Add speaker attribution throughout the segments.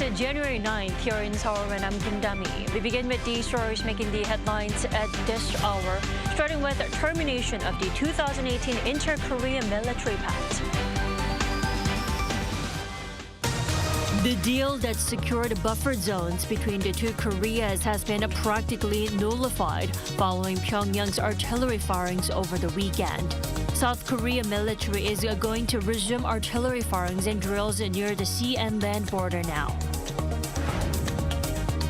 Speaker 1: It's January 9th here in Seoul, and I'm Gindami. We begin with the stories making the headlines at this hour, starting with the termination of the 2018 Inter-Korea Military Pact. The deal that secured buffer zones between the two Koreas has been practically nullified following Pyongyang's artillery firings over the weekend. South Korea military is going to resume artillery firings and drills near the sea and land border now.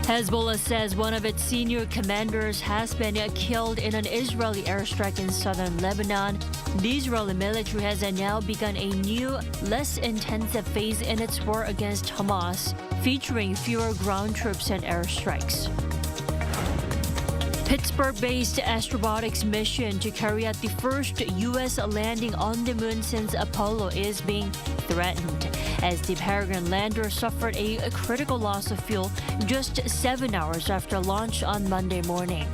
Speaker 1: Hezbollah says one of its senior commanders has been killed in an Israeli airstrike in southern Lebanon. The Israeli military has now begun a new, less intensive phase in its war against Hamas, featuring fewer ground troops and airstrikes. Pittsburgh-based astrobotics mission to carry out the first U.S. landing on the moon since Apollo is being threatened, as the Peregrine lander suffered a critical loss of fuel just 7 hours after launch on Monday morning.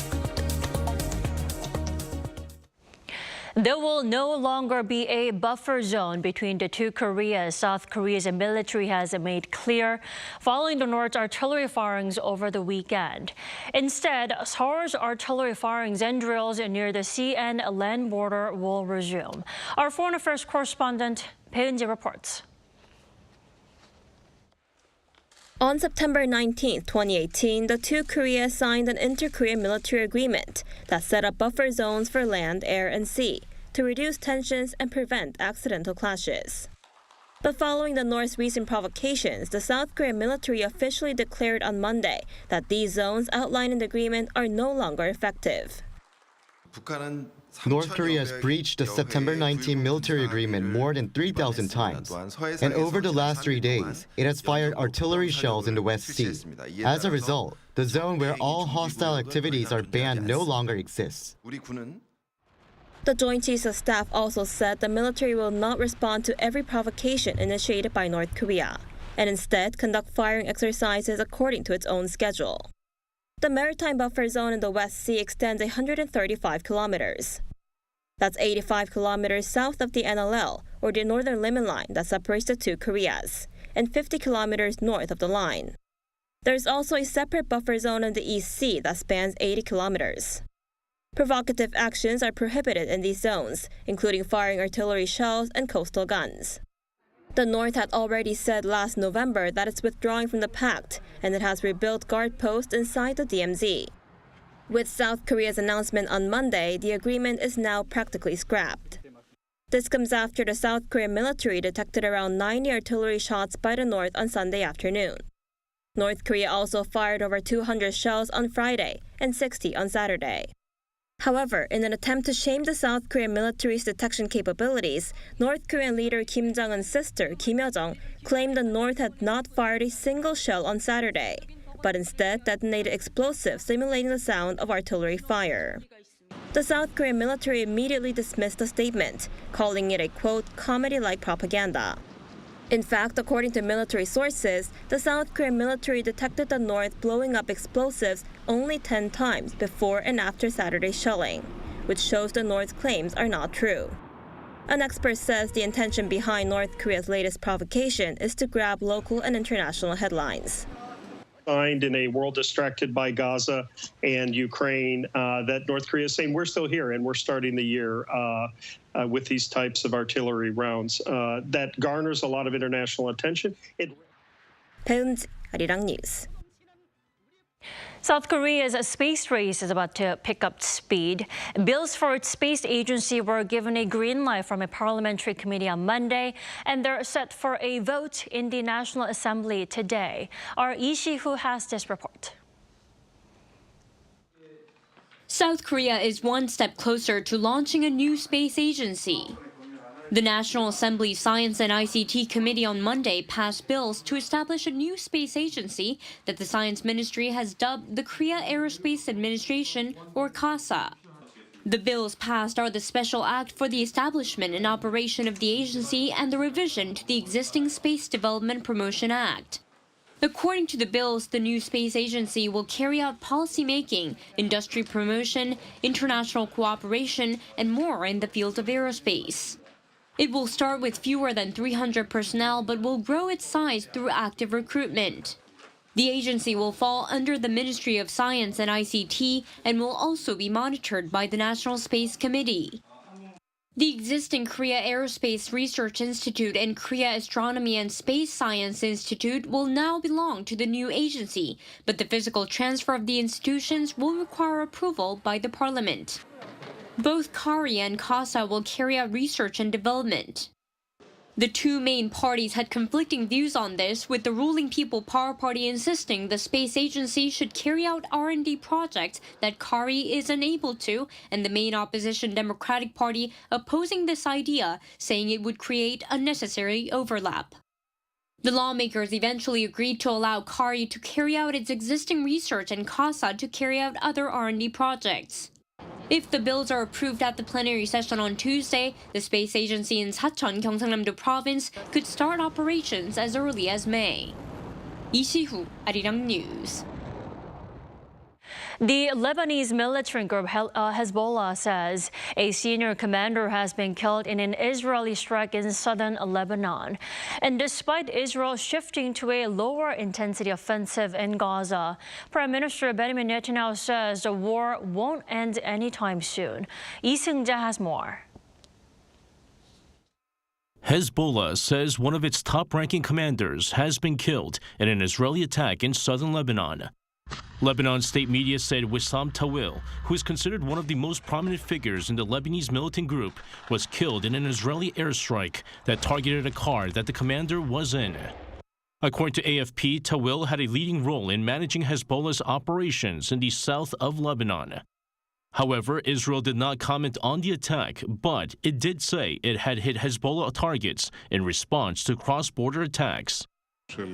Speaker 1: There will no longer be a buffer zone between the two Koreas. South Korea's military has made clear following the North's artillery firings over the weekend. Instead, Seoul's artillery firings and drills near the sea and land border will resume. Our foreign affairs correspondent, Bae-eun-ji reports.
Speaker 2: On September 19, 2018, the two Koreas signed an inter-Korea military agreement that set up buffer zones for land, air, and sea to reduce tensions and prevent accidental clashes. But following the North's recent provocations, the South Korean military officially declared on Monday that these zones outlined in the agreement are no longer effective.
Speaker 3: North Korea has breached the September 19 military agreement more than 3,000 times, and over the last 3 days, it has fired artillery shells in the West Sea. As a result, the zone where all hostile activities are banned no longer exists.
Speaker 2: The Joint Chiefs of Staff also said the military will not respond to every provocation initiated by North Korea, and instead conduct firing exercises according to its own schedule. The maritime buffer zone in the West Sea extends 135 kilometers. That's 85 kilometers south of the NLL, or the northern limit line that separates the two Koreas, and 50 kilometers north of the line. There's also a separate buffer zone in the East Sea that spans 80 kilometers. Provocative actions are prohibited in these zones, including firing artillery shells and coastal guns. The North had already said last November that it's withdrawing from the pact, and it has rebuilt guard posts inside the DMZ. With South Korea's announcement on Monday, the agreement is now practically scrapped. This comes after the South Korean military detected around 90 artillery shots by the North on Sunday afternoon. North Korea also fired over 200 shells on Friday and 60 on Saturday. However, in an attempt to shame the South Korean military's detection capabilities, North Korean leader Kim Jong-un's sister, Kim Yo-jong, claimed the North had not fired a single shell on Saturday, but instead detonated explosives simulating the sound of artillery fire. The South Korean military immediately dismissed the statement, calling it a, quote, comedy-like propaganda. In fact, according to military sources, the South Korean military detected the North blowing up explosives only 10 times before and after Saturday's shelling, which shows the North's claims are not true. An expert says the intention behind North Korea's latest provocation is to grab local and international headlines.
Speaker 4: In a world distracted by Gaza and Ukraine, that North Korea is saying we're still here and we're starting the year with these types of artillery rounds. That garners a lot of international attention.
Speaker 2: Bae-eun-ji, Arirang News.
Speaker 1: South Korea's space race is about to pick up speed. Bills for its space agency were given a green light from a parliamentary committee on Monday, and they're set for a vote in the National Assembly today. Our Lee Si-hu has this report.
Speaker 5: South Korea is one step closer to launching a new space agency. The National Assembly's Science and ICT Committee on Monday passed bills to establish a new space agency that the Science Ministry has dubbed the Korea Aerospace Administration, or KASA. The bills passed are the Special Act for the establishment and operation of the agency and the revision to the existing Space Development Promotion Act. According to the bills, the new space agency will carry out policymaking, industry promotion, international cooperation, and more in the field of aerospace. It will start with fewer than 300 personnel but will grow its size through active recruitment. The agency will fall under the Ministry of Science and ICT and will also be monitored by the National Space Committee. The existing Korea Aerospace Research Institute and Korea Astronomy and Space Science Institute will now belong to the new agency, but the physical transfer of the institutions will require approval by the parliament. Both KARI and KASA will carry out research and development. The two main parties had conflicting views on this, with the ruling People Power Party insisting the space agency should carry out R&D projects that KARI is unable to, and the main opposition Democratic Party opposing this idea, saying it would create unnecessary overlap. The lawmakers eventually agreed to allow KARI to carry out its existing research and KASA to carry out other R&D projects. If the bills are approved at the plenary session on Tuesday, the space agency in Sacheon, Gyeongsangnam-do Province could start operations as early as May. 이시후, Arirang News.
Speaker 1: The Lebanese military group Hezbollah says a senior commander has been killed in an Israeli strike in southern Lebanon. And despite Israel shifting to a lower intensity offensive in Gaza, Prime Minister Benjamin Netanyahu says the war won't end anytime soon. Lee Seung-jae has more.
Speaker 6: Hezbollah says one of its top-ranking commanders has been killed in an Israeli attack in southern Lebanon. Lebanon state media said Wissam Tawil, who is considered one of the most prominent figures in the Lebanese militant group, was killed in an Israeli airstrike that targeted a car that the commander was in. According to AFP, Tawil had a leading role in managing Hezbollah's operations in the south of Lebanon. However, Israel did not comment on the attack, but it did say it had hit Hezbollah targets in response to cross-border attacks.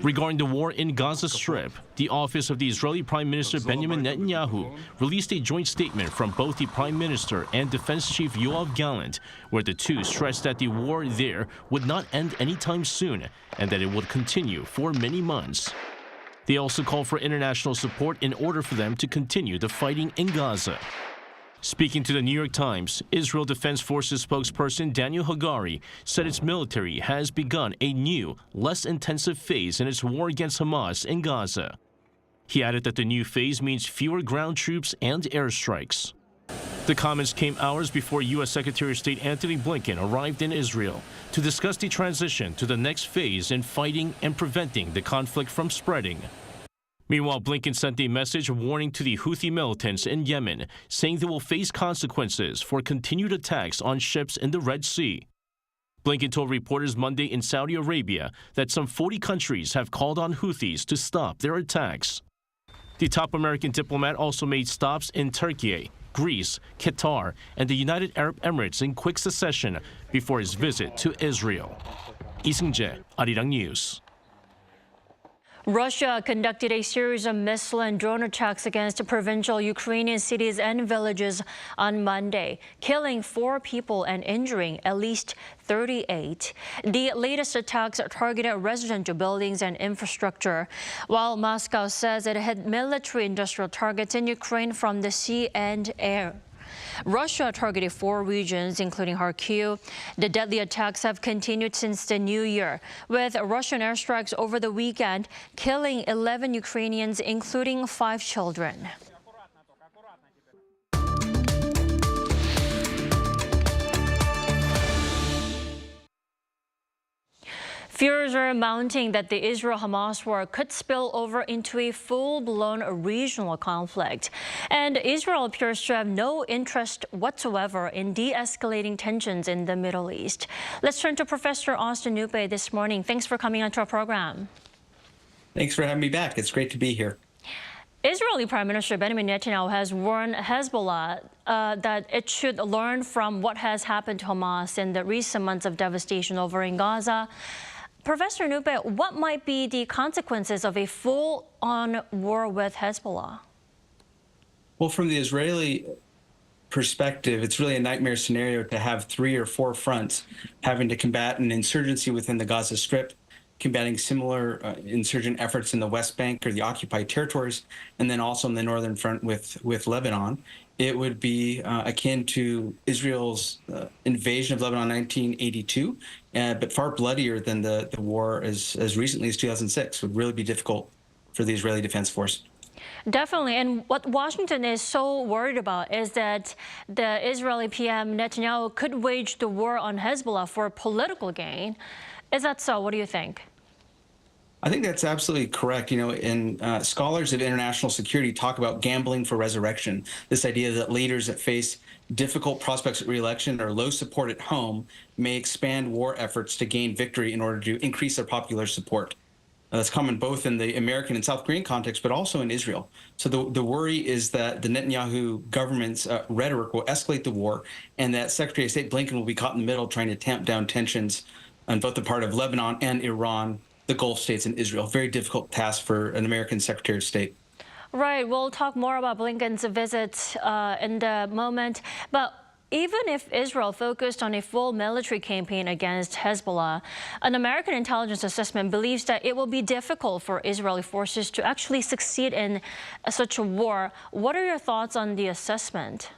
Speaker 6: Regarding the war in Gaza Strip, the office of the Israeli Prime Minister Benjamin Netanyahu released a joint statement from both the Prime Minister and Defense Chief Yoav Gallant, where the two stressed that the war there would not end anytime soon and that it would continue for many months. They also called for international support in order for them to continue the fighting in Gaza. Speaking to the New York Times, Israel Defense Forces spokesperson Daniel Hagari said its military has begun a new, less intensive phase in its war against Hamas in Gaza. He added that the new phase means fewer ground troops and airstrikes. The comments came hours before U.S. Secretary of State Antony Blinken arrived in Israel to discuss the transition to the next phase in fighting and preventing the conflict from spreading. Meanwhile, Blinken sent a message of warning to the Houthi militants in Yemen, saying they will face consequences for continued attacks on ships in the Red Sea. Blinken told reporters Monday in Saudi Arabia that some 40 countries have called on Houthis to stop their attacks. The top American diplomat also made stops in Turkey, Greece, Qatar, and the United Arab Emirates in quick succession before his visit to Israel. Lee Seung-jae, Arirang News.
Speaker 1: Russia conducted a series of missile and drone attacks against provincial Ukrainian cities and villages on Monday, killing 4 people and injuring at least 38. The latest attacks targeted residential buildings and infrastructure, while Moscow says it had military-industrial targets in Ukraine from the sea and air. Russia targeted 4 regions, including Kharkiv. The deadly attacks have continued since the new year, with Russian airstrikes over the weekend killing 11 Ukrainians, including 5 children. Fears are mounting that the Israel-Hamas war could spill over into a full-blown regional conflict. And Israel appears to have no interest whatsoever in de-escalating tensions in the Middle East. Let's turn to Professor Austin Nupe this morning. Thanks for coming onto our program.
Speaker 7: Thanks for having me back. It's great to be here.
Speaker 1: Israeli Prime Minister Benjamin Netanyahu has warned Hezbollah that it should learn from what has happened to Hamas in the recent months of devastation over in Gaza. Professor Nupe, what might be the consequences of a full-on war with Hezbollah?
Speaker 7: Well, from the Israeli perspective, it's really a nightmare scenario to have 3 or 4 fronts having to combat an insurgency within the Gaza Strip, combating similar insurgent efforts in the West Bank or the occupied territories, and then also on the northern front with Lebanon. It would be akin to Israel's invasion of Lebanon in 1982, but far bloodier than the war as recently as 2006. Would really be difficult for the Israeli Defense Force.
Speaker 1: Definitely. And what Washington is so worried about is that the Israeli PM Netanyahu could wage the war on Hezbollah for political gain. Is that so? What do you think?
Speaker 7: I think that's absolutely correct. Scholars of international security talk about gambling for resurrection, this idea that leaders that face difficult prospects at re-election or low support at home may expand war efforts to gain victory in order to increase their popular support. That's common both in the American and South Korean context, but also in Israel. So the worry is that the Netanyahu government's rhetoric will escalate the war, and that Secretary of State Blinken will be caught in the middle trying to tamp down tensions on both the part of Lebanon and Iran, the Gulf states, and Israel. Very difficult task for an American Secretary of State.
Speaker 1: Right. We'll talk more about Blinken's visit in a moment. But even if Israel focused on a full military campaign against Hezbollah, an American intelligence assessment believes that it will be difficult for Israeli forces to actually succeed in such a war. What are your thoughts on the assessment?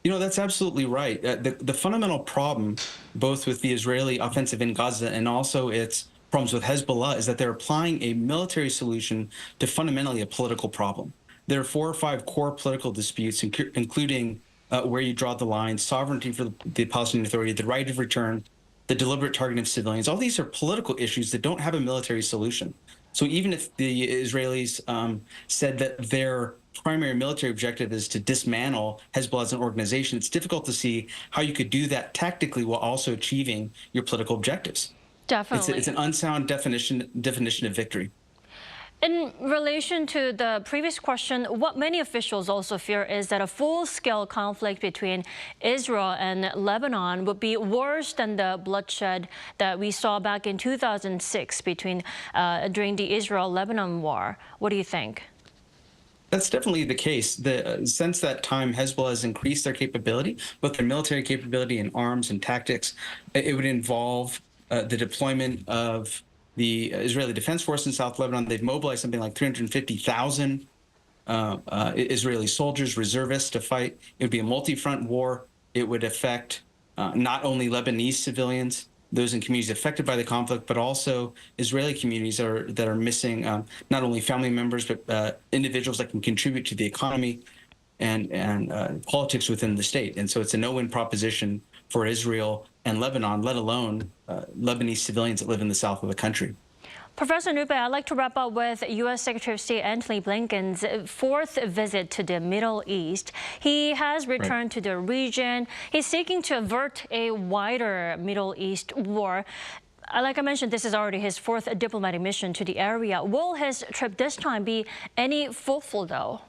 Speaker 7: That's absolutely right. The fundamental problem, both with the Israeli offensive in Gaza and also its problems with Hezbollah, is that they're applying a military solution to fundamentally a political problem. There are 4 or 5 core political disputes, including where you draw the line, sovereignty for the Palestinian Authority, the right of return, the deliberate targeting of civilians. All these are political issues that don't have a military solution. So even if the Israelis said that their primary military objective is to dismantle Hezbollah as an organization, it's difficult to see how you could do that tactically while also achieving your political objectives.
Speaker 1: Definitely.
Speaker 7: It's an unsound definition of victory.
Speaker 1: In relation to the previous question, what many officials also fear is that a full-scale conflict between Israel and Lebanon would be worse than the bloodshed that we saw back in 2006 during the Israel-Lebanon war. What do you think?
Speaker 7: That's definitely the case. Since that time, Hezbollah has increased their capability, both their military capability and arms and tactics. It would involve the deployment of the Israeli Defense Force in South Lebanon. They've mobilized something like 350,000 Israeli soldiers, reservists to fight. It would be a multi-front war. It would affect not only Lebanese civilians, those in communities affected by the conflict, but also Israeli communities that are missing not only family members, but individuals that can contribute to the economy and politics within the state. And so it's a no-win proposition for Israel and Lebanon, let alone Lebanese civilians that live in the south of the country.
Speaker 1: Professor Nube, I'd like to wrap up with U.S. Secretary of State Antony Blinken's 4th visit to the Middle East. He has returned to the region. He's seeking to avert a wider Middle East war. Like I mentioned, this is already his 4th diplomatic mission to the area. Will his trip this time be any fruitful, though?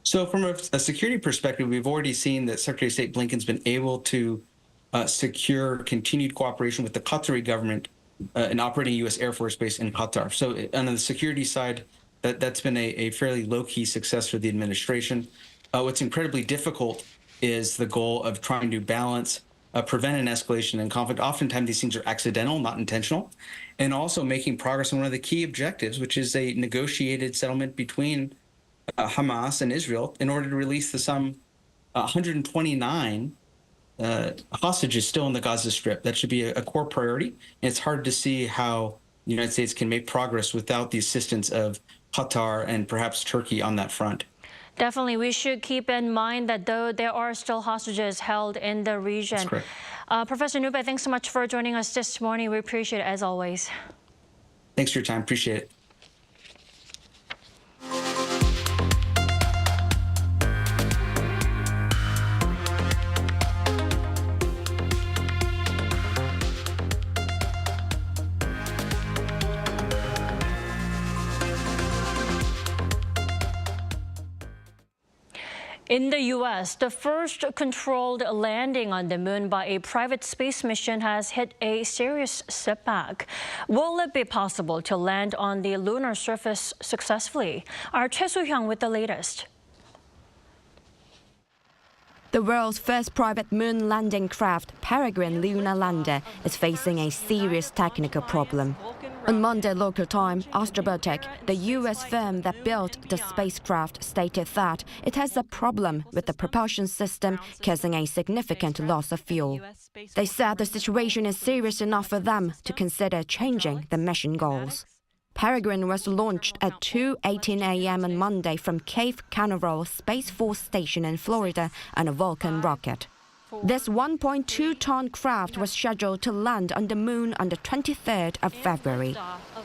Speaker 7: So from a security perspective, we've already seen that Secretary of State Blinken's been able to secure continued cooperation with the Qatari government in operating U.S. Air Force Base in Qatar. So on the security side, that's been a fairly low-key success for the administration. What's incredibly difficult is the goal of trying to balance, prevent an escalation in conflict. Oftentimes these things are accidental, not intentional, and also making progress on one of the key objectives, which is a negotiated settlement between Hamas and Israel in order to release the some 129 hostages still in the Gaza Strip. That should be a core priority. And it's hard to see how the United States can make progress without the assistance of Qatar and perhaps Turkey on that front.
Speaker 1: Definitely. We should keep in mind that though there are still hostages held in the region.
Speaker 7: That's correct.
Speaker 1: Professor Nube, thanks so much for joining us this morning. We appreciate it as always.
Speaker 7: Thanks for your time. Appreciate it.
Speaker 1: In the U.S., the first controlled landing on the moon by a private space mission has hit a serious setback. Will it be possible to land on the lunar surface successfully? Our Choi Soo-hyung with the latest.
Speaker 8: The world's first private moon landing craft, Peregrine lunar lander, is facing a serious technical problem. On Monday local time, Astrobotic, the U.S. firm that built the spacecraft, stated that it has a problem with the propulsion system, causing a significant loss of fuel. They said the situation is serious enough for them to consider changing the mission goals. Peregrine was launched at 2:18 a.m. on Monday from Cape Canaveral Space Force Station in Florida on a Vulcan rocket. This 1.2-ton craft was scheduled to land on the moon on the 23rd of February.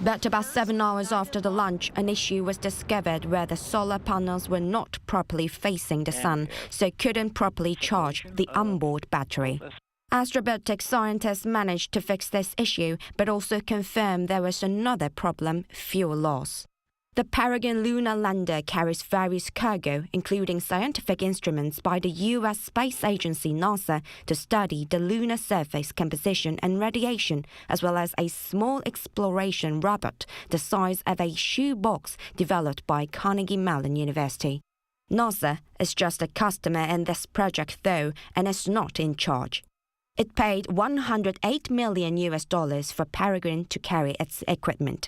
Speaker 8: But about 7 hours after the launch, an issue was discovered where the solar panels were not properly facing the sun, so couldn't properly charge the onboard battery. Astrobotic scientists managed to fix this issue, but also confirmed there was another problem: fuel loss. The Peregrine lunar lander carries various cargo, including scientific instruments by the U.S. space agency NASA to study the lunar surface composition and radiation, as well as a small exploration robot the size of a shoebox developed by Carnegie Mellon University. NASA is just a customer in this project, though, and is not in charge. It paid $108 million for Peregrine to carry its equipment.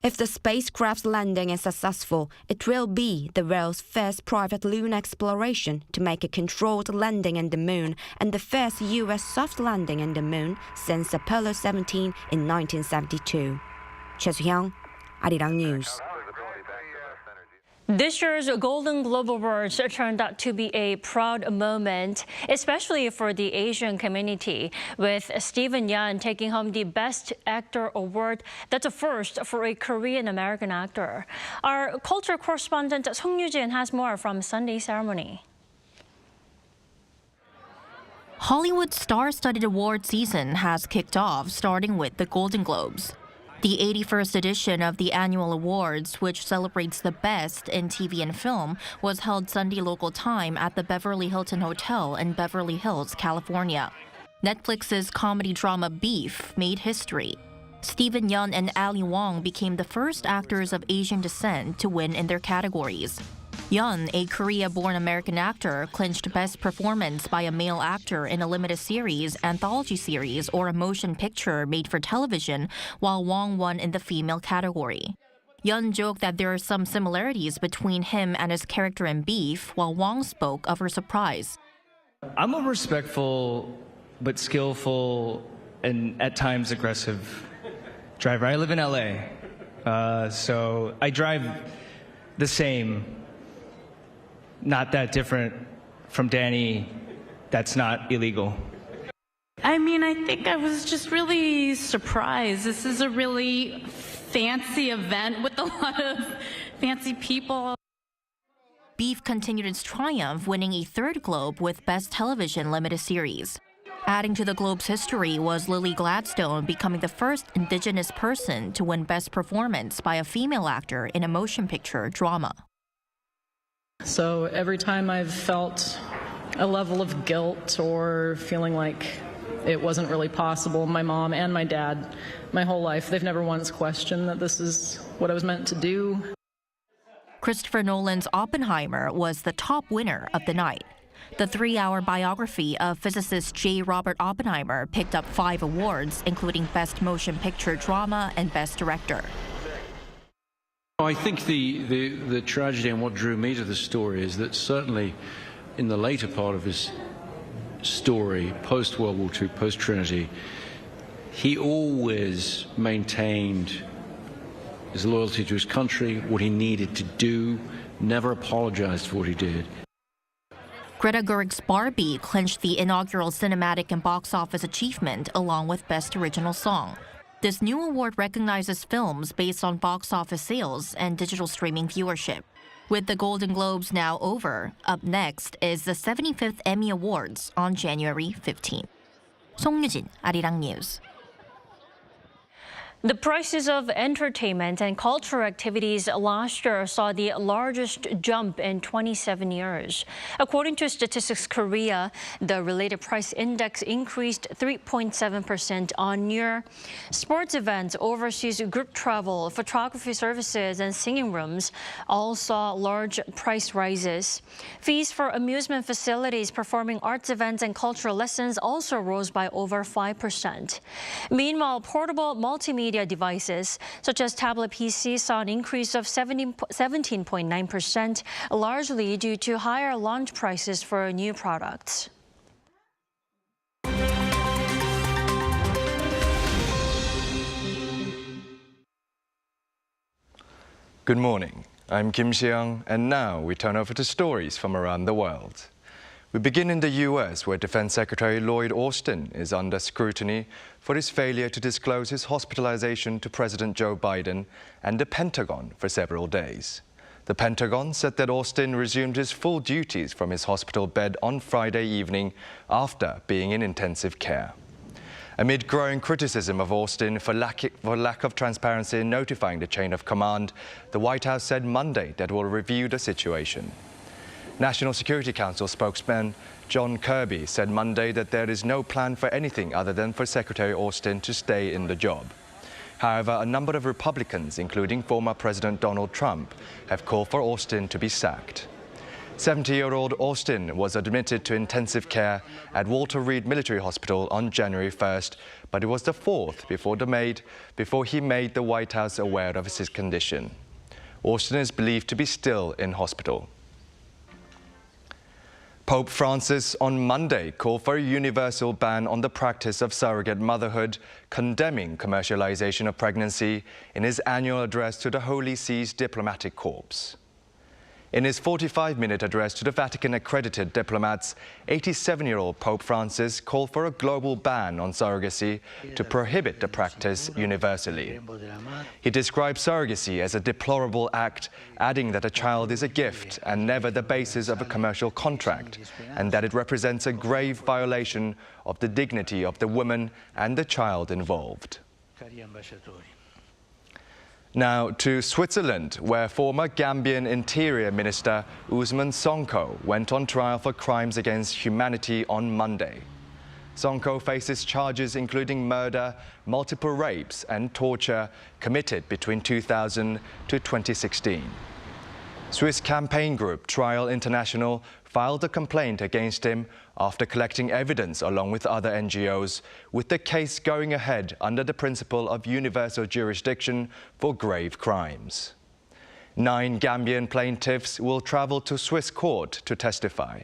Speaker 8: If the spacecraft's landing is successful, it will be the world's first private lunar exploration to make a controlled landing on the moon and the first U.S. soft landing on the moon since Apollo 17 in 1972. Choi Soo-hyung, Arirang News.
Speaker 1: This year's Golden Globe Awards turned out to be a proud moment, especially for the Asian community, with Steven Yeun taking home the Best Actor award. That's a first for a Korean-American actor. Our culture correspondent Song Yoo-jin has more from Sunday's ceremony.
Speaker 9: Hollywood's star-studded award season has kicked off, starting with the Golden Globes. The 81st edition of the annual awards, which celebrates the best in TV and film, was held Sunday local time at the Beverly Hilton Hotel in Beverly Hills, California. Netflix's comedy drama Beef made history. Steven Yeun and Ali Wong became the first actors of Asian descent to win in their categories. Yeun, a Korea-born American actor, clinched Best Performance by a Male Actor in a Limited Series, Anthology Series, or a Motion Picture made for television, while Wong won in the Female category. Yeun joked that there are some similarities between him and his character in Beef, while Wong spoke of her surprise.
Speaker 10: I'm a respectful but skillful and at times aggressive driver. I live in LA, so I drive the same. Not that different from Danny. That's not illegal.
Speaker 11: I mean, I think I was just really surprised. This is a really fancy event with a lot of fancy people.
Speaker 9: Beef continued its triumph, winning a third Globe with Best Television Limited Series. Adding to the Globe's history was Lily Gladstone becoming the first Indigenous person to win Best Performance by a female actor in a motion picture drama.
Speaker 12: So every time I've felt a level of guilt or feeling like it wasn't really possible, my mom and my dad, my whole life, they've never once questioned that this is what I was meant to do.
Speaker 9: Christopher Nolan's Oppenheimer was the top winner of the night. The 3-hour biography of physicist J. Robert Oppenheimer picked up 5 awards, including Best Motion Picture Drama and Best Director.
Speaker 13: I think the tragedy and what drew me to the story is that certainly in the later part of his story, post-World War II, post-Trinity, he always maintained his loyalty to his country, what he needed to do, never apologized for what he did.
Speaker 9: Greta Gerwig's Barbie clinched the inaugural cinematic and box office achievement along with Best Original Song. This new award recognizes films based on box office sales and digital streaming viewership. With the Golden Globes now over, up next is the 75th Emmy Awards on January 15th. Song Yoo-jin, Arirang News.
Speaker 1: The prices of entertainment and cultural activities last year saw the largest jump in 27 years. According to Statistics Korea, the related price index increased 3.7% on year. Sports events, overseas group travel, photography services, and singing rooms all saw large price rises. Fees for amusement facilities, performing arts events, and cultural lessons also rose by over 5%. Meanwhile, portable multimedia devices, such as tablet PCs, saw an increase of 17.9%, largely due to higher launch prices for new products.
Speaker 14: Good morning. I'm Kim Seong, and now we turn over to stories from around the world. We begin in the U.S., where Defense Secretary Lloyd Austin is under scrutiny for his failure to disclose his hospitalization to President Joe Biden and the Pentagon for several days. The Pentagon said that Austin resumed his full duties from his hospital bed on Friday evening after being in intensive care. Amid growing criticism of Austin for lack of transparency in notifying the chain of command, the White House said Monday that it will review the situation. National Security Council spokesman John Kirby said Monday that there is no plan for anything other than for Secretary Austin to stay in the job. However, a number of Republicans, including former President Donald Trump, have called for Austin to be sacked. 70-year-old Austin was admitted to intensive care at Walter Reed Military Hospital on January 1st, but it was the fourth before he made the White House aware of his condition. Austin is believed to be still in hospital. Pope Francis on Monday called for a universal ban on the practice of surrogate motherhood, condemning commercialization of pregnancy in his annual address to the Holy See's diplomatic corps. In his 45-minute address to the Vatican-accredited diplomats, 87-year-old Pope Francis called for a global ban on surrogacy to prohibit the practice universally. He described surrogacy as a deplorable act, adding that a child is a gift and never the basis of a commercial contract, and that it represents a grave violation of the dignity of the woman and the child involved. Now to Switzerland, where former Gambian Interior Minister Ousmane Sonko went on trial for crimes against humanity on Monday. Sonko faces charges including murder, multiple rapes and torture committed between 2000 to 2016. Swiss campaign group Trial International filed a complaint against him after collecting evidence along with other NGOs, with the case going ahead under the principle of universal jurisdiction for grave crimes. 9 Gambian plaintiffs will travel to Swiss court to testify.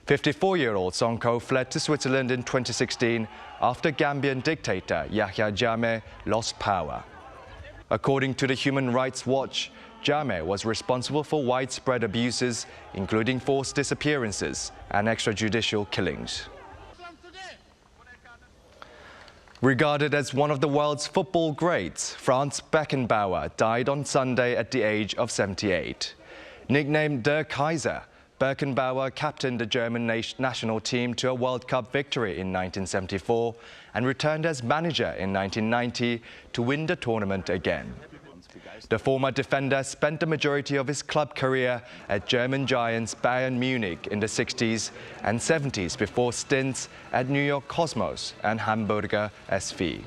Speaker 14: 54-year-old Sonko fled to Switzerland in 2016 after Gambian dictator Yahya Jammeh lost power. According to the Human Rights Watch, Jammeh was responsible for widespread abuses, including forced disappearances and extrajudicial killings. Regarded as one of the world's football greats, Franz Beckenbauer died on Sunday at the age of 78. Nicknamed Der Kaiser, Beckenbauer captained the German national team to a World Cup victory in 1974 and returned as manager in 1990 to win the tournament again. The former defender spent the majority of his club career at German giants Bayern Munich in the 60s and 70s before stints at New York Cosmos and Hamburger SV.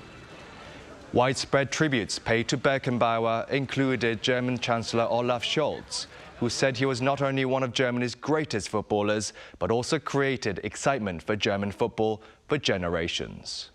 Speaker 14: Widespread tributes paid to Beckenbauer included German Chancellor Olaf Scholz, who said he was not only one of Germany's greatest footballers, but also created excitement for German football for generations.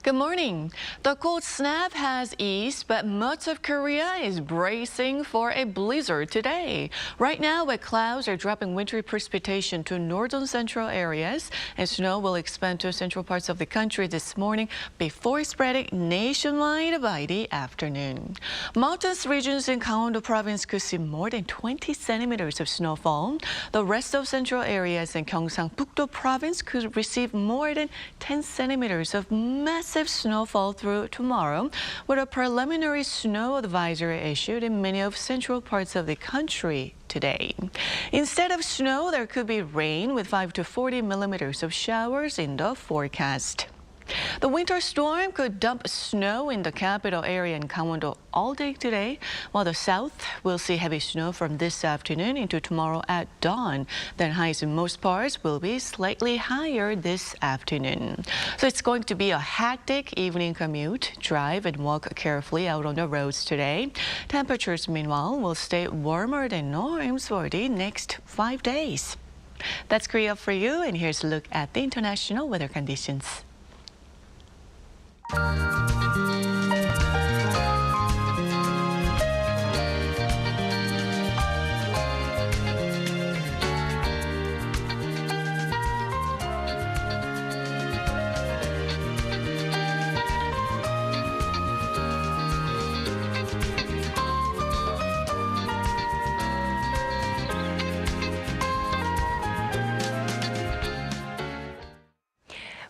Speaker 15: Good morning. The cold snap has eased, but much of Korea is bracing for a blizzard today. Right now, wet clouds are dropping wintry precipitation to northern central areas, and snow will expand to central parts of the country this morning before spreading nationwide by the afternoon. Mountainous regions in Gangwon province could see more than 20 centimeters of snowfall. The rest of central areas in Gyeongsang-Pukto province could receive more than 10 centimeters of massive snowfall through tomorrow, with a preliminary snow advisory issued in many of central parts of the country today. Instead of snow, there could be rain with 5 to 40 millimeters of showers in the forecast. The winter storm could dump snow in the capital area in Gangwon all day today, while the south will see heavy snow from this afternoon into tomorrow at dawn. Then highs in most parts will be slightly higher this afternoon. So it's going to be a hectic evening commute. Drive and walk carefully out on the roads today. Temperatures, meanwhile, will stay warmer than norms for the next 5 days. That's Korea for you, and here's a look at the international weather conditions.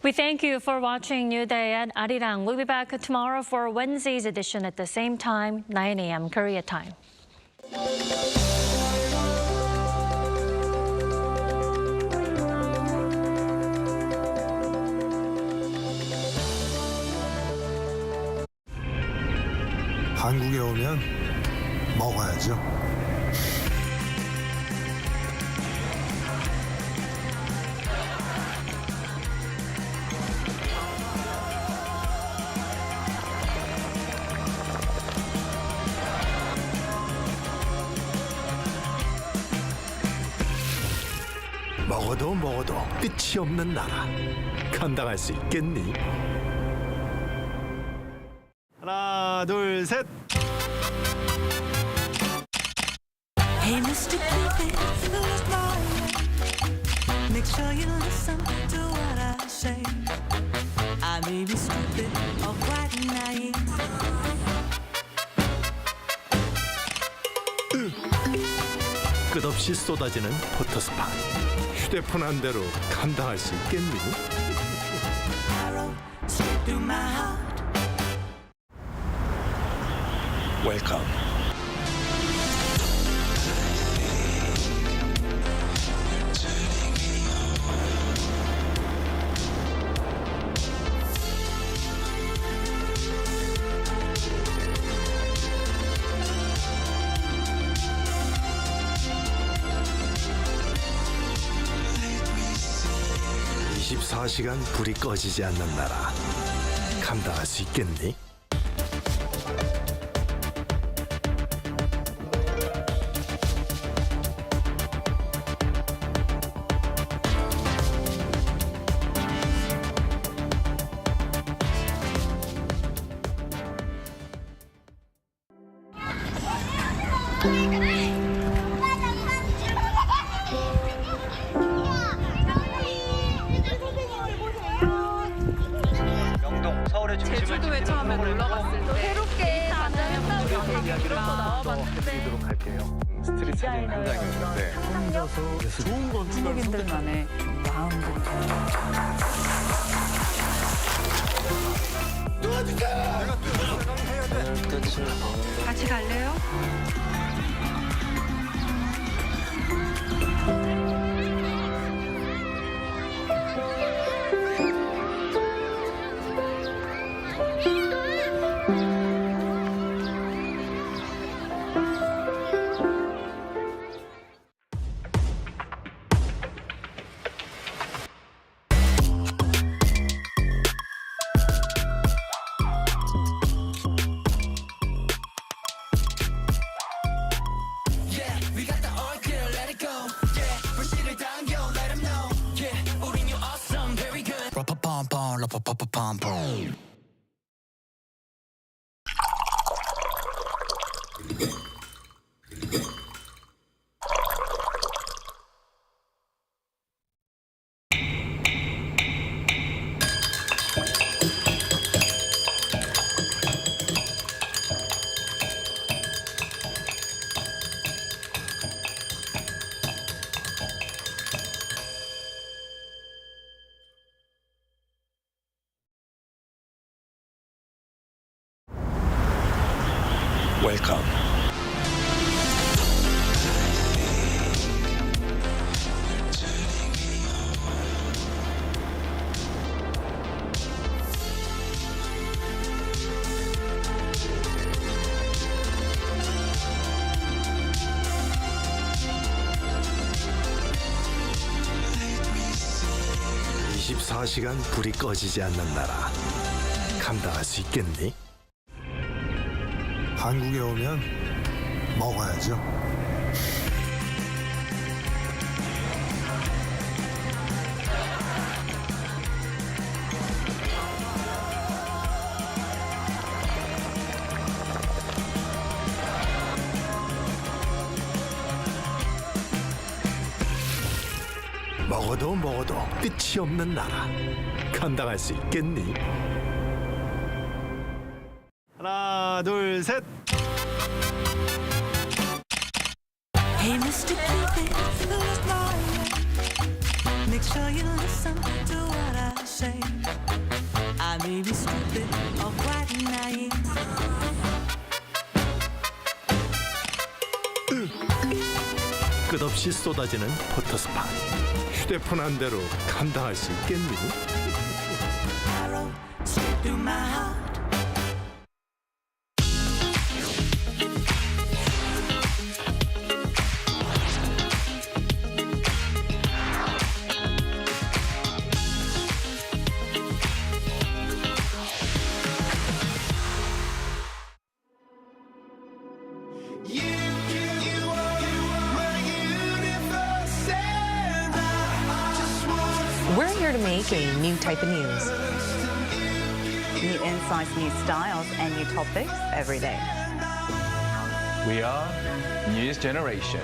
Speaker 1: We thank you for watching New Day at Arirang. We'll be back tomorrow for Wednesday's edition at the same time, 9 a.m. Korea time.
Speaker 16: 한국에 오면 먹어야죠. 먹어도 먹어도 끝이 없는 나라. 감당할 수 있겠니? 하나, 둘, 셋.
Speaker 17: Hey, Mr. Cupid, who's mine? Make sure you listen to what I say. I may be stupid or quite naive.
Speaker 16: 끝없이 쏟아지는 포토스팟. 휴대폰 한 대로 감당할 수 있겠니?
Speaker 17: Arrow straight through my heart.
Speaker 16: 웰컴. (24시간) 불이 꺼지지 않는 나라. 감당할 수 있겠니?
Speaker 18: 제주도에 처음에 놀러 갔을 때 새롭게 단장했다고 얘기를 나와봤는데
Speaker 19: 할게요. 스트릿 사진 한 장이었는데 혼자서 좋은 건
Speaker 18: 한국인들만의 마음들. 같이 갈래요?
Speaker 16: 웰컴. (24시간) 불이 꺼지지 않는 나라. 감당할 수 있겠니? 한국에 오면 먹어야죠. 먹어도 먹어도 끝이 없는 나라. 감당할 수 있겠니? 하나, 둘, 셋.
Speaker 17: Hey, Mr. Cupid, who's mine? Make sure you listen to what I say. I may be stupid or quite naive.
Speaker 16: 끝없이 쏟아지는 포토스팟. 휴대폰 한 대로 감당할 수 있겠니?
Speaker 17: Arrow straight through my heart.
Speaker 20: We're here to make a new type of news.
Speaker 21: New insights, new styles, and new topics every day.
Speaker 14: We are News Generation.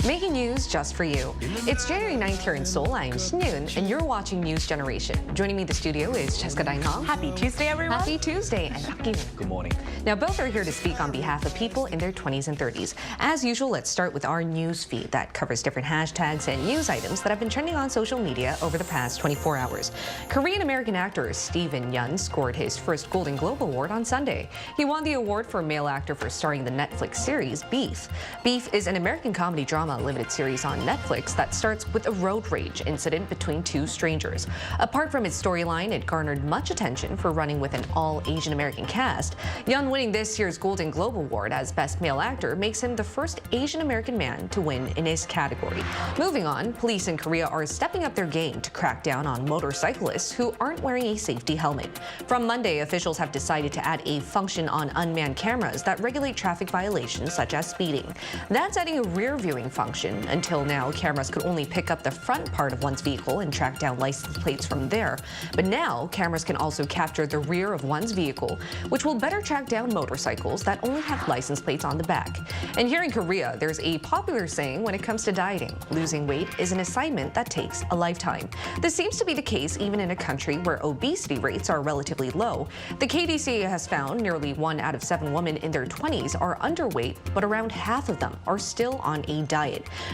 Speaker 20: Making news just for you. It's January 9th here in Seoul. I'm Shin-Yoon, and you're watching News Generation. Joining me in the studio is Jessica Dainong.
Speaker 21: Happy Tuesday, everyone.
Speaker 20: Happy Tuesday, and Park Gi-hoon.
Speaker 14: Good morning.
Speaker 20: Now, both are here to speak on behalf of people in their 20s and 30s. As usual, let's start with our news feed that covers different hashtags and news items that have been trending on social media over the past 24 hours. Korean-American actor Steven Yeun scored his first Golden Globe Award on Sunday. He won the award for male actor for starring the Netflix series Beef. Beef is an American comedy drama limited series on Netflix that starts with a road rage incident between two strangers. Apart from its storyline, it garnered much attention for running with an all-Asian American cast. Yeun winning this year's Golden Globe Award as Best Male Actor makes him the first Asian American man to win in his category. Moving on, police in Korea are stepping up their game to crack down on motorcyclists who aren't wearing a safety helmet. From Monday, officials have decided to add a function on unmanned cameras that regulate traffic violations such as speeding. That's adding a rear viewing function. Until now, cameras could only pick up the front part of one's vehicle and track down license plates from there. But now, cameras can also capture the rear of one's vehicle, which will better track down motorcycles that only have license plates on the back. And here in Korea, there's a popular saying when it comes to dieting: losing weight is an assignment that takes a lifetime. This seems to be the case even in a country where obesity rates are relatively low. The KDCA has found nearly 1 out of 7 women in their 20s are underweight, but around half of them are still on a diet.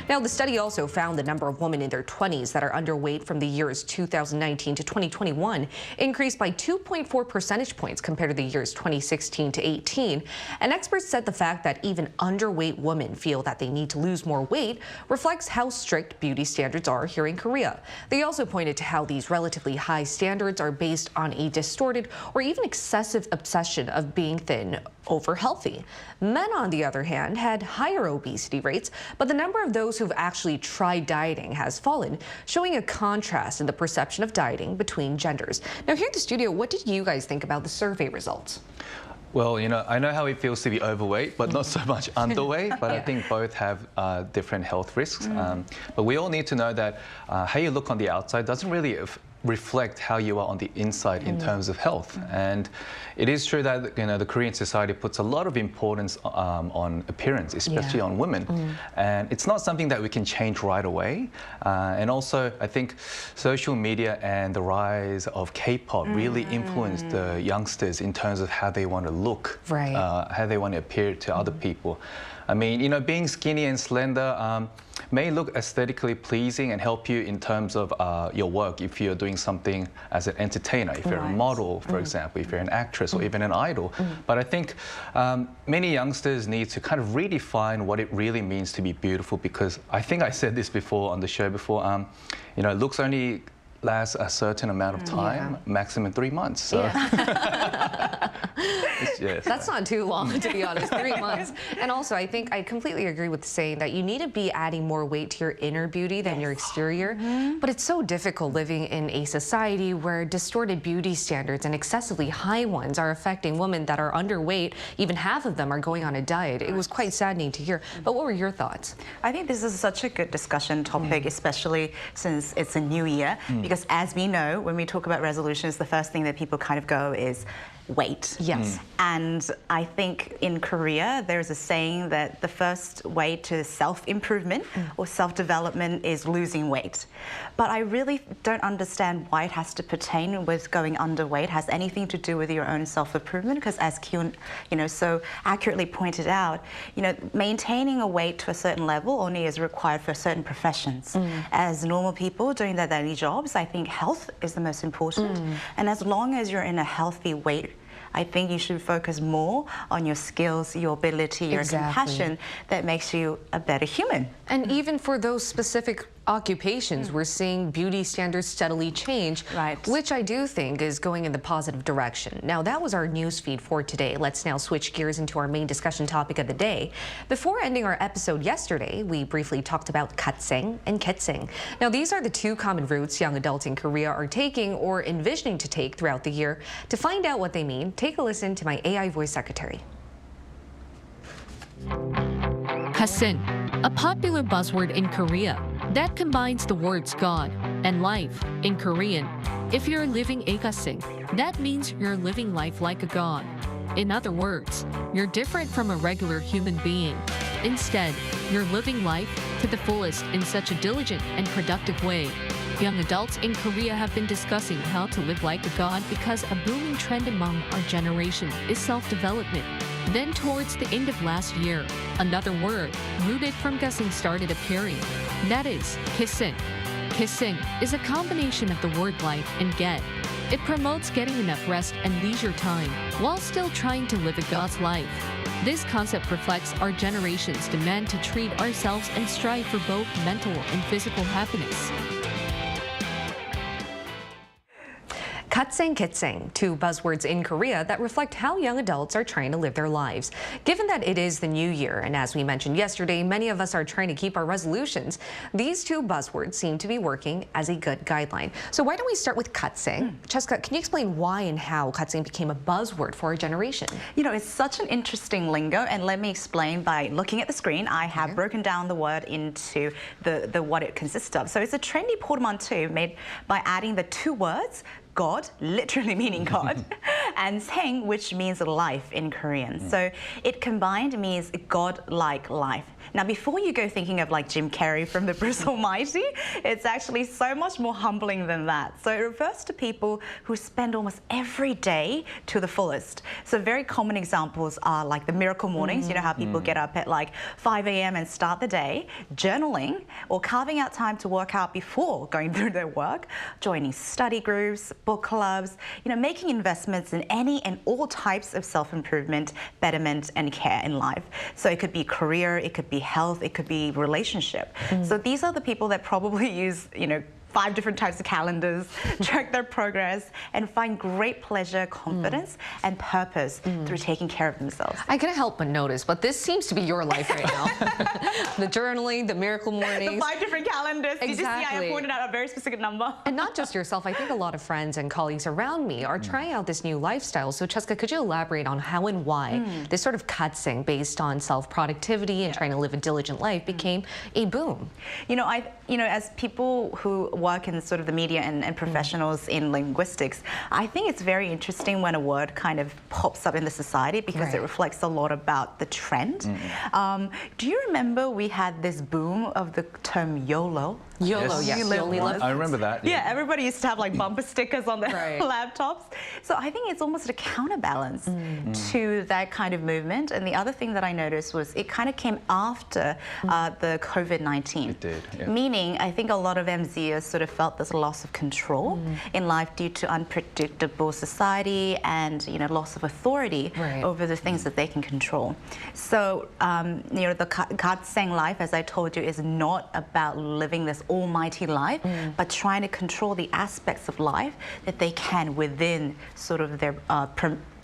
Speaker 20: Now, the study also found the number of women in their 20s that are underweight from the years 2019 to 2021 increased by 2.4 percentage points compared to the years 2016 to 18. And experts said the fact that even underweight women feel that they need to lose more weight reflects how strict beauty standards are here in Korea. They also pointed to how these relatively high standards are based on a distorted or even excessive obsession of being thin over healthy. Men, on the other hand, had higher obesity rates, but the number of those who've actually tried dieting has fallen, showing a contrast in the perception of dieting between genders. Now, here at the studio, what did you guys think about the survey results?
Speaker 22: Well, I know how it feels to be overweight, but not so much underweight. But I think both have different health risks. But we all need to know that how you look on the outside doesn't really reflect how you are on the inside in terms of health. And it is true that the Korean society puts a lot of importance on appearance, especially on women. And it's not something that we can change right away. And also, I think social media and the rise of K-pop really influenced the youngsters in terms of how they want to look, how they want to appear to other people. I mean, being skinny and slender may look aesthetically pleasing and help you in terms of your work if you're doing something as an entertainer, if you're a model, for example, if you're an actress or even an idol. But I think many youngsters need to kind of redefine what it really means to be beautiful, because I think I said this before on the show before, looks only last a certain amount of time, maximum 3 months. So.
Speaker 20: That's not too long, to be honest, 3 months. And also, I think I completely agree with saying that you need to be adding more weight to your inner beauty than your exterior. But it's so difficult living in a society where distorted beauty standards and excessively high ones are affecting women that are underweight. Even half of them are going on a diet. It was quite saddening to hear. But what were your thoughts?
Speaker 21: I think this is such a good discussion topic, especially since it's a new year. Because as we know, when we talk about resolutions, the first thing that people kind of go is weight.
Speaker 8: Yes.
Speaker 21: And I think in Korea, there's a saying that the first way to self-improvement or self-development is losing weight. But I really don't understand why it has to pertain with going underweight. It has anything to do with your own self-improvement, because as Kyun, so accurately pointed out, maintaining a weight to a certain level only is required for certain professions. As normal people doing their daily jobs, I think health is the most important. And as long as you're in a healthy weight, I think you should focus more on your skills, your ability, your compassion that makes you a better human.
Speaker 20: And even for those specific occupations, we're seeing beauty standards steadily change, which I do think is going in the positive direction. Now, that was our news feed for today. Let's now switch gears into our main discussion topic of the day. Before ending our episode yesterday, we briefly talked about katseng and ketseng. Now, these are the two common routes young adults in Korea are taking or envisioning to take throughout the year. To find out what they mean, take a listen to my AI voice secretary.
Speaker 3: Katseng, a popular buzzword in Korea that combines the words God and life in Korean. If you're living a katseng, that means you're living life like a god. In other words, you're different from a regular human being. Instead, you're living life to the fullest in such a diligent and productive way. Young adults in Korea have been discussing how to live like a god because a booming trend among our generation is self-development. Then towards the end of last year, another word rooted from katseng started appearing. That is kissing. Kissing is a combination of the word life and get. It promotes getting enough rest and leisure time while still trying to live a god's life. This concept reflects our generation's demand to treat ourselves and strive for both mental and physical happiness.
Speaker 20: Katseng, kitseng, two buzzwords in Korea that reflect how young adults are trying to live their lives. Given that it is the new year, and as we mentioned yesterday, many of us are trying to keep our resolutions, these two buzzwords seem to be working as a good guideline. So why don't we start with katseng? Cheska, can you explain why and how katseng became a buzzword for our generation?
Speaker 21: It's such an interesting lingo, and let me explain by looking at the screen. I have broken down the word into the what it consists of. So it's a trendy portmanteau made by adding the two words, God, literally meaning God, and seng, which means life in Korean. So it combined means God-like life. Now, before you go thinking of like Jim Carrey from The Bruce Almighty, it's actually so much more humbling than that. So it refers to people who spend almost every day to the fullest. So very common examples are like the miracle mornings, how people get up at like 5 a.m. and start the day, journaling, or carving out time to work out before going through their work, joining study groups, book clubs, making investments in any and all types of self-improvement, betterment, and care in life. So it could be career, it could be health, it could be relationship. So these are the people that probably use, 5 different types of calendars, track their progress, and find great pleasure, confidence, and purpose through taking care of themselves.
Speaker 20: I couldn't help but notice, but this seems to be your life right now. The journaling, the miracle mornings.
Speaker 21: The 5 different calendars.
Speaker 20: Exactly.
Speaker 21: You just see I pointed out a very specific number.
Speaker 20: And not just yourself. I think a lot of friends and colleagues around me are trying out this new lifestyle. So Cheska, could you elaborate on how and why this sort of katseng based on self-productivity and trying to live a diligent life became a boom?
Speaker 21: As people who work in sort of the media and professionals in linguistics, I think it's very interesting when a word kind of pops up in the society because it reflects a lot about the trend. Do you remember we had this boom of the term YOLO?
Speaker 20: YOLO, yes.
Speaker 22: I remember that.
Speaker 21: Yeah, everybody used to have like bumper stickers on their laptops. So I think it's almost a counterbalance to that kind of movement. And the other thing that I noticed was it kind of came after the COVID-19.
Speaker 22: It did, yeah.
Speaker 21: Meaning, I think a lot of MZers sort of felt this loss of control in life due to unpredictable society and, loss of authority over the things that they can control. So, the katseng life, as I told you, is not about living this almighty life, but trying to control the aspects of life that they can within sort of their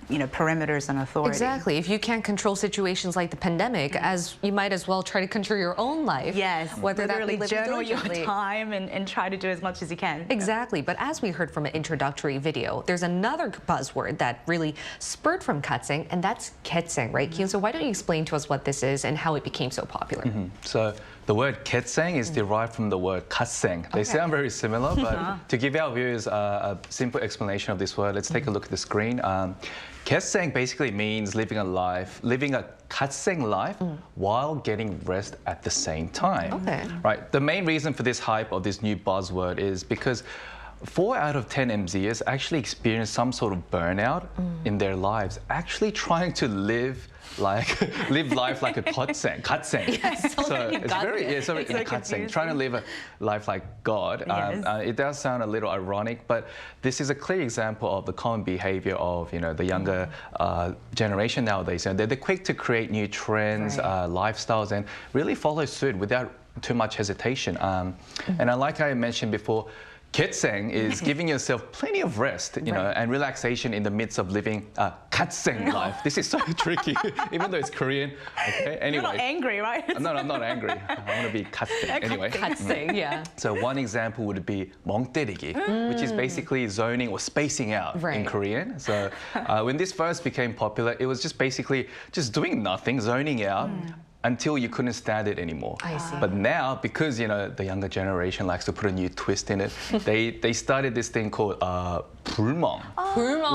Speaker 21: perimeters and authority.
Speaker 20: Exactly. If you can't control situations like the pandemic, as you might as well try to control your own life.
Speaker 21: Yes.
Speaker 20: Whether that
Speaker 21: literally
Speaker 20: be
Speaker 21: journal your time and try to do as much as you can.
Speaker 20: Exactly. But as we heard from an introductory video, there's another buzzword that really spurred from katseng, and that's ketseng, right? So why don't you explain to us what this is and how it became so popular?
Speaker 22: So the word ketseng is derived from the word katseng. They sound very similar, but to give our viewers a simple explanation of this word, let's take a look at the screen. Ketseng basically means living a katseng life while getting rest at the same time. Right. The main reason for this hype of this new buzzword is because 4 out of 10 MZers actually experience some sort of burnout in their lives, actually trying to live life like a katseng.
Speaker 21: Yes,
Speaker 22: So it's very katseng, trying to live a life like God. It does sound a little ironic, but this is a clear example of the common behavior of the younger generation nowadays. They're quick to create new trends, lifestyles, and really follow suit without too much hesitation. And like I mentioned before, ketseng is giving yourself plenty of rest, and relaxation in the midst of living a katseng life. This is so tricky, even though it's Korean. Okay, anyway.
Speaker 21: You're not angry, right?
Speaker 22: No, I'm not angry. I want to be katseng. Anyway.
Speaker 21: Katseng, yeah.
Speaker 22: So one example would be 멍때리기, which is basically zoning or spacing out in Korean. So when this first became popular, it was just basically just doing nothing, zoning out, until you couldn't stand it anymore.
Speaker 21: I see.
Speaker 22: But now, because the younger generation likes to put a new twist in it, they started this thing called 불멍,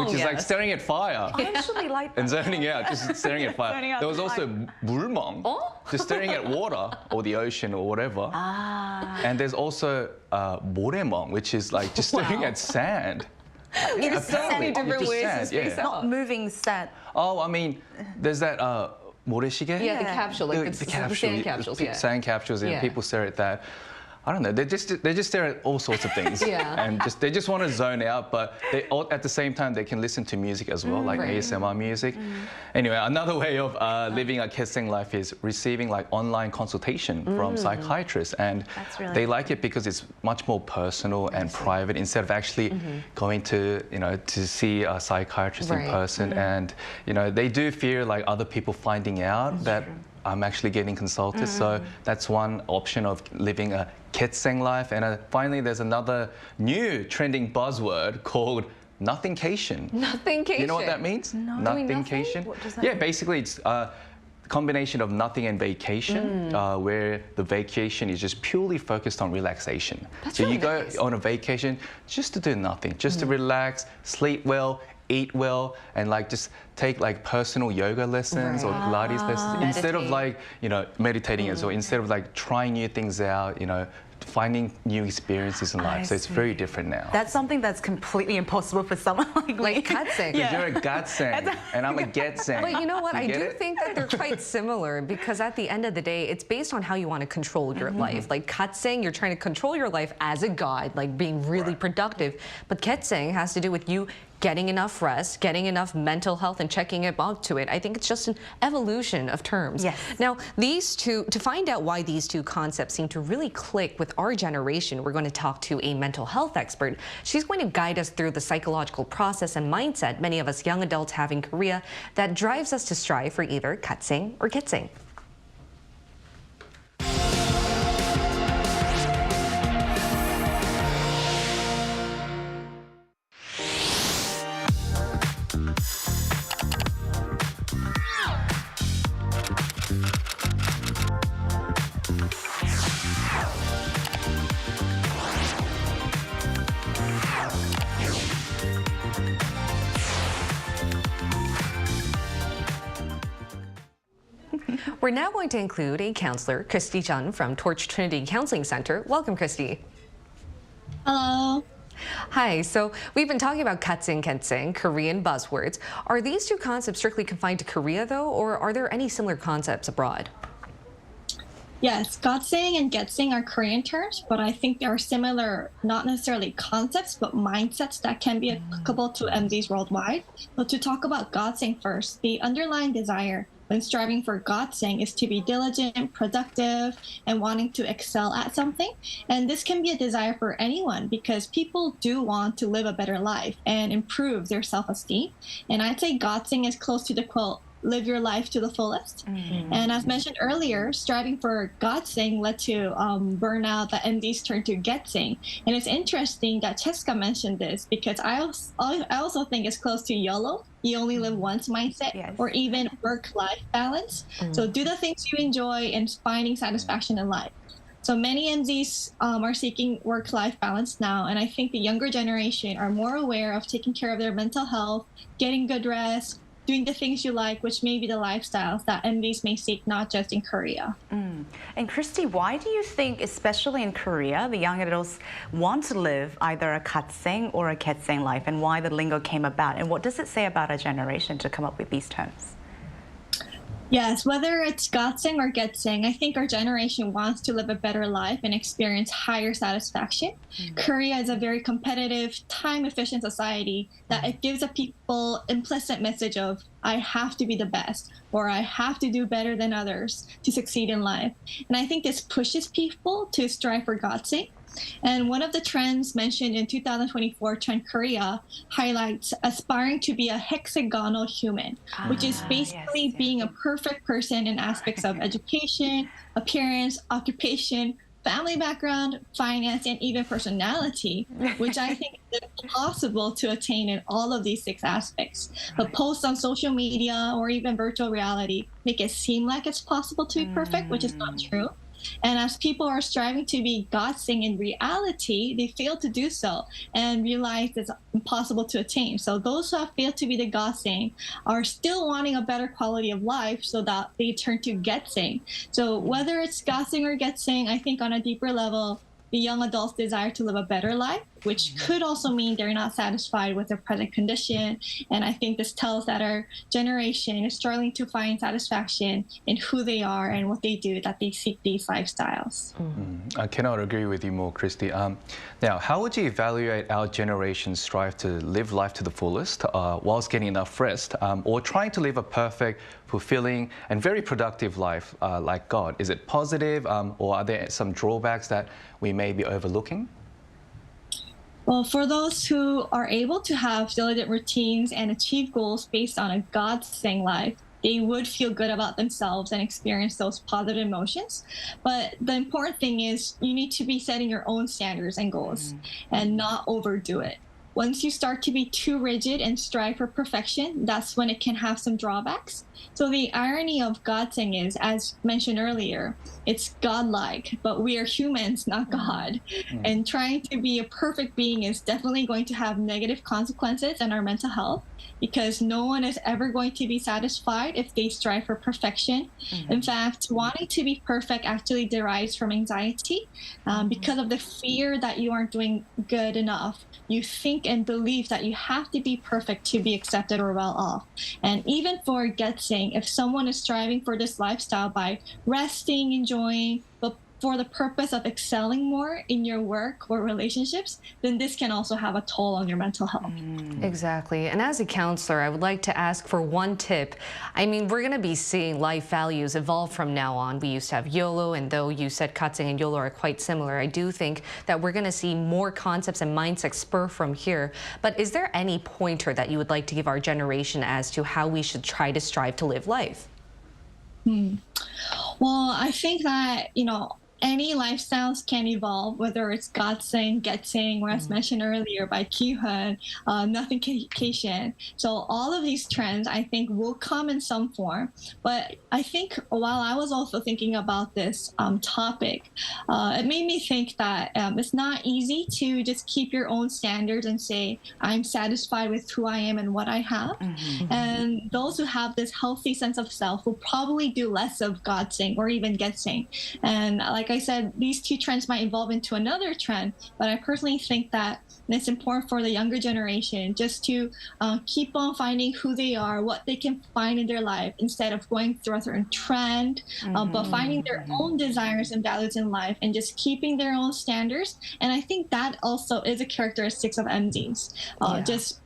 Speaker 22: which is like staring at fire.
Speaker 21: I actually like that.
Speaker 22: And zoning out, just staring at fire. There was also 물멍, just staring at water or the ocean or whatever. And there's also 모래멍, which is like just staring at sand.
Speaker 21: In so many different ways
Speaker 22: to space
Speaker 21: out. Not moving sand.
Speaker 22: Oh, I mean, there's that 모래시계?
Speaker 20: Yeah, the capsule, like the sand capsules.
Speaker 22: Sand capsules, and people stare at that. I don't know. They just stare at all sorts of things, and they just want to zone out. But at the same time, they can listen to music as well, like ASMR music. Anyway, another way of living a ketseng life is receiving like online consultation from psychiatrists, and they like it because it's much more personal and private instead of actually going to to see a psychiatrist in person. And they do fear like other people finding out that I'm actually getting consulted. So that's one option of living a ketseng life. And finally, there's another new trending buzzword called nothingcation.
Speaker 20: Nothingcation.
Speaker 22: You know what that means?
Speaker 20: No.
Speaker 22: Nothingcation.
Speaker 20: What does that
Speaker 22: mean?
Speaker 20: mean?
Speaker 22: Basically it's a combination of nothing and vacation, where the vacation is just purely focused on relaxation.
Speaker 20: That's
Speaker 22: so
Speaker 20: really
Speaker 22: you go
Speaker 20: nice.
Speaker 22: on a vacation just to do nothing, just to relax, sleep well, eat well, and like just take like personal yoga lessons or Pilates lessons instead of like meditating as well. Instead of like trying new things out, finding new experiences in life. So it's very different now.
Speaker 21: That's something that's completely impossible for someone like me.
Speaker 20: Like katseng.
Speaker 22: Because you're a gatseng and I'm a getseng.
Speaker 20: But you know what? I do
Speaker 22: it?
Speaker 20: think that they're quite similar because at the end of the day, it's based on how you want to control your life. Like katseng, you're trying to control your life as a god, like being really productive. But ketseng has to do with you getting enough rest, getting enough mental health, and checking up to it. I think it's just an evolution of terms.
Speaker 21: Yes.
Speaker 20: Now, to find out why these two concepts seem to really click with our generation, we're going to talk to a mental health expert. She's going to guide us through the psychological process and mindset many of us young adults have in Korea that drives us to strive for either katseng or ketseng. We're now going to include a counselor, Christy Chun from Torch Trinity Counseling Center. Welcome, Christy.
Speaker 2: Hello.
Speaker 20: Hi, so we've been talking about katseng, ketseng, Korean buzzwords. Are these two concepts strictly confined to Korea, though, or are there any similar concepts abroad?
Speaker 2: Yes, gatseng and getseng are Korean terms, but I think they are similar, not necessarily concepts, but mindsets that can be applicable to MZs worldwide. So to talk about gatseng first, the underlying desire when striving for gatseng is to be diligent, productive, and wanting to excel at something. And this can be a desire for anyone because people do want to live a better life and improve their self-esteem. And I'd say gatseng is close to the quote, live your life to the fullest. And as mentioned earlier, striving for gatseng led to burnout that MDs turned to getseng. And it's interesting that Cheska mentioned this because I also think it's close to YOLO, you only live once mindset, or even work-life balance. So do the things you enjoy and finding satisfaction in life. So many MZs are seeking work-life balance now, and I think the younger generation are more aware of taking care of their mental health, getting good rest, doing the things you like, which may be the lifestyles that MZs may seek, not just in Korea.
Speaker 21: And Christy, why do you think, especially in Korea, the young adults want to live either a katseng or a ketseng life, and why the lingo came about? And what does it say about our generation to come up with these terms?
Speaker 2: Yes, whether it's gatseng or getseng, I think our generation wants to live a better life and experience higher satisfaction. Korea is a very competitive, time-efficient society that it gives a people implicit message of, I have to be the best, or I have to do better than others to succeed in life. And I think this pushes people to strive for gatseng. And one of the trends mentioned in 2024 Trend Korea highlights aspiring to be a hexagonal human, which is basically being a perfect person in aspects of education, appearance, occupation, family background, finance, and even personality, which I think is impossible to attain in all of these 6 aspects. But posts on social media or even virtual reality make it seem like it's possible to be perfect, which is not true. And as people are striving to be gatseng in reality, they fail to do so and realize it's impossible to attain. So those who have failed to be the gatseng are still wanting a better quality of life, so that they turn to getseng. So whether it's gatseng or getseng, I think on a deeper level, the young adults desire to live a better life, which could also mean they're not satisfied with their present condition. And I think this tells that our generation is struggling to find satisfaction in who they are and what they do, that they seek these lifestyles.
Speaker 22: I cannot agree with you more, Christy. Now, how would you evaluate our generation's strive to live life to the fullest whilst getting enough rest, or trying to live a perfect, fulfilling, and very productive life like God? Is it positive, or are there some drawbacks that we may be overlooking?
Speaker 2: Well, for those who are able to have diligent routines and achieve goals based on a gatseng life, they would feel good about themselves and experience those positive emotions. But the important thing is you need to be setting your own standards and goals and not overdo it. Once you start to be too rigid and strive for perfection, that's when it can have some drawbacks. So the irony of gatseng is, as mentioned earlier, it's godlike, but we are humans, not God. And trying to be a perfect being is definitely going to have negative consequences on our mental health, because no one is ever going to be satisfied if they strive for perfection. In fact, wanting to be perfect actually derives from anxiety because of the fear that you aren't doing good enough. You think and believe that you have to be perfect to be accepted or well off. And even for getseng, if someone is striving for this lifestyle by resting, enjoying, but for the purpose of excelling more in your work or relationships, then this can also have a toll on your mental health.
Speaker 20: Exactly. And as a counselor, I would like to ask for one tip. I mean, we're going to be seeing life values evolve from now on. We used to have YOLO, and though you said gatseng and YOLO are quite similar, I do think that we're going to see more concepts and mindsets spur from here. But is there any pointer that you would like to give our generation as to how we should try to strive to live life?
Speaker 2: Well, I think that, any lifestyles can evolve, whether it's gatseng, getseng, or as mentioned earlier by Ki-hun, nothingification. So all of these trends, I think, will come in some form. But I think while I was also thinking about this topic, it made me think that it's not easy to just keep your own standards and say, I'm satisfied with who I am and what I have. And those who have this healthy sense of self will probably do less of gatseng or even getseng. And like I said, these 2 trends might evolve into another trend, but I personally think that it's important for the younger generation just to keep on finding who they are, what they can find in their life, instead of going through a certain trend, but finding their own desires and values in life and just keeping their own standards. And I think that also is a characteristic of MZs, just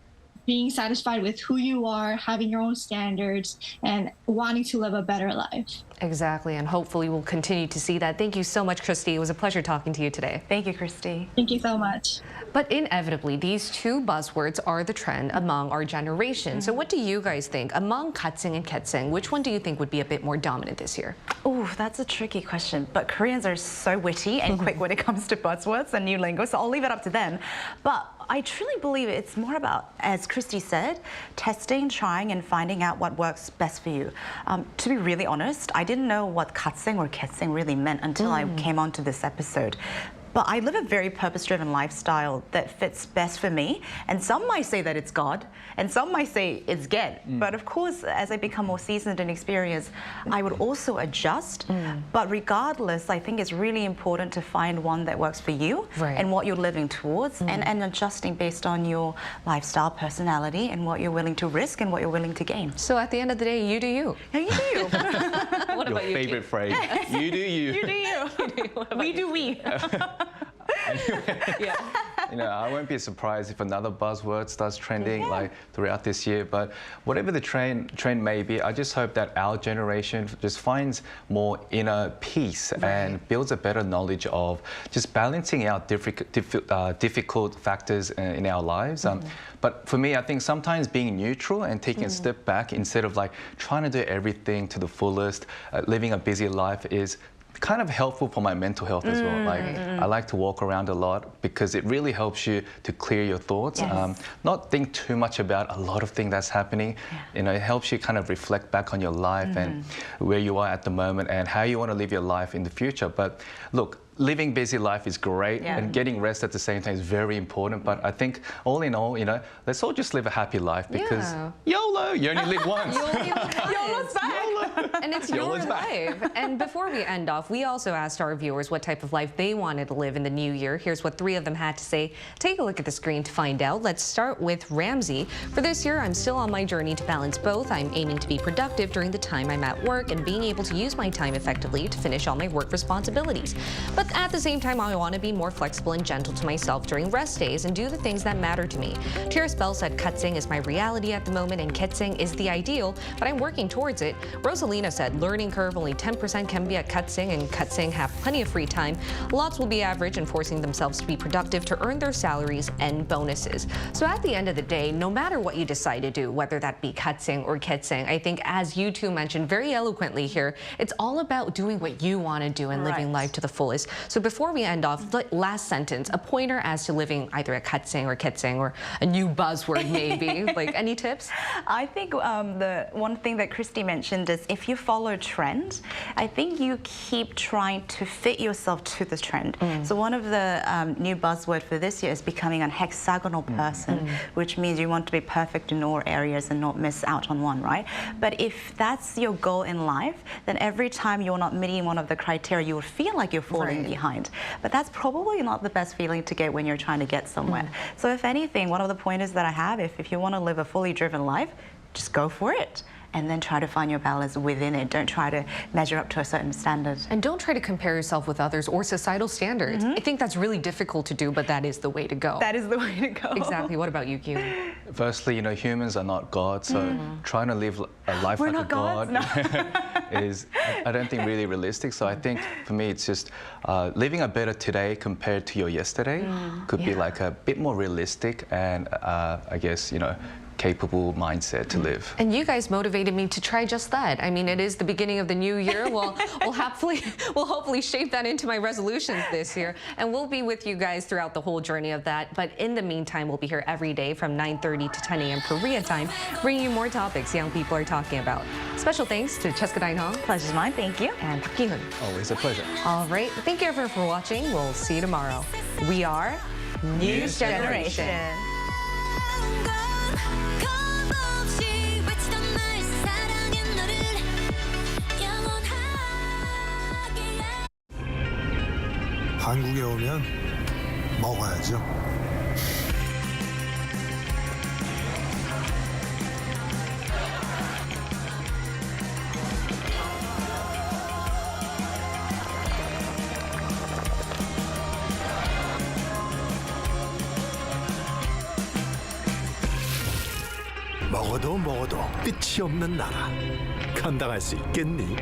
Speaker 2: being satisfied with who you are, having your own standards, and wanting to live a better life.
Speaker 20: Exactly, and hopefully we'll continue to see that. Thank you so much, Christy. It was a pleasure talking to you today.
Speaker 21: Thank you, Christy.
Speaker 2: Thank you so much.
Speaker 20: But inevitably, these 2 buzzwords are the trend among our generation. So what do you guys think? Among gatseng and ketseng, which one do you think would be a bit more dominant this year?
Speaker 21: Oh, that's a tricky question. But Koreans are so witty and quick when it comes to buzzwords and new lingo, so I'll leave it up to them. But I truly believe it's more about, as Christy said, testing, trying, and finding out what works best for you. To be really honest, I didn't know what katsing or ketsing really meant until I came onto this episode. But I live a very purpose-driven lifestyle that fits best for me. And some might say that it's God, and some might say it's get. But of course, as I become more seasoned and experienced, I would also adjust. But regardless, I think it's really important to find one that works for you and what you're living towards, and adjusting based on your lifestyle, personality, and what you're willing to risk and what you're willing to gain.
Speaker 20: So at the end of the day, you do you.
Speaker 21: Yeah, you do you.
Speaker 20: What
Speaker 22: Your
Speaker 20: about you?
Speaker 22: favorite phrase. You do you.
Speaker 21: You do you. We do we.
Speaker 22: You know, I won't be surprised if another buzzword starts trending like throughout this year. But whatever the trend may be, I just hope that our generation just finds more inner peace and builds a better knowledge of just balancing out difficult factors in our lives. But for me, I think sometimes being neutral and taking a step back instead of like trying to do everything to the fullest, living a busy life is kind of helpful for my mental health as well. Like I like to walk around a lot because it really helps you to clear your thoughts, not think too much about a lot of things that's happening. You know, it helps you kind of reflect back on your life and where you are at the moment and how you want to live your life in the future. But look, living busy life is great and getting rest at the same time is very important. But I think all in all, you know, let's all just live a happy life because YOLO, you only live once.
Speaker 20: YOLO's back. And it's your life. And before we end off, we also asked our viewers what type of life they wanted to live in the new year. Here's what 3 of them had to say. Take a look at the screen to find out. Let's start with Ramsey. For this year, I'm still on my journey to balance both. I'm aiming to be productive during the time I'm at work and being able to use my time effectively to finish all my work responsibilities. But at the same time, I want to be more flexible and gentle to myself during rest days and do the things that matter to me. Tira Spell said katsing is my reality at the moment and ketsing is the ideal, but I'm working towards it. Rosalina said learning curve only 10% can be at katsing and katsing have plenty of free time. Lots will be average and forcing themselves to be productive to earn their salaries and bonuses. So at the end of the day, no matter what you decide to do, whether that be katsing or ketsing, I think as you two mentioned very eloquently here, it's all about doing what you want to do and living life to the fullest. So before we end off, last sentence, a pointer as to living either a katsing or ketsing or a new buzzword maybe. Like any tips?
Speaker 21: I think the one thing that Christy mentioned is if you follow a trend, I think you keep trying to fit yourself to the trend. So one of the new buzzword for this year is becoming a hexagonal person, which means you want to be perfect in all areas and not miss out on one, right? But if that's your goal in life, then every time you're not meeting one of the criteria, you will feel like you're falling behind. But that's probably not the best feeling to get when you're trying to get somewhere. So if anything, one of the pointers that I have, if you want to live a fully driven life, just go for it. And then try to find your balance within it. Don't try to measure up to a certain standard.
Speaker 20: And don't try to compare yourself with others or societal standards. I think that's really difficult to do, but that is the way to go.
Speaker 21: That is the way to go.
Speaker 20: Exactly. What about you, Q?
Speaker 22: Firstly, you know, humans are not God, so trying to live a life like a God is, I don't think, really realistic. So I think for me, it's just living a better today compared to your yesterday could be like a bit more realistic and I guess, you know, capable mindset to live.
Speaker 20: And you guys motivated me to try just that. I mean, it is the beginning of the new year. We'll hopefully shape that into my resolutions this year. And we'll be with you guys throughout the whole journey of that. But in the meantime, we'll be here every day from 9:30 to 10 a.m. Korea time, bringing you more topics young people are talking about. Special thanks to Cheska Dain-hong.
Speaker 21: Pleasure's mine, thank you.
Speaker 20: And Park Ki-hoon.
Speaker 22: Always a pleasure.
Speaker 20: All right. Thank you everyone for watching. We'll see you tomorrow. We are News Generation.
Speaker 16: 한국에 오면 먹어야죠. 먹어도 끝이 없는 나라. 감당할 수 있겠니?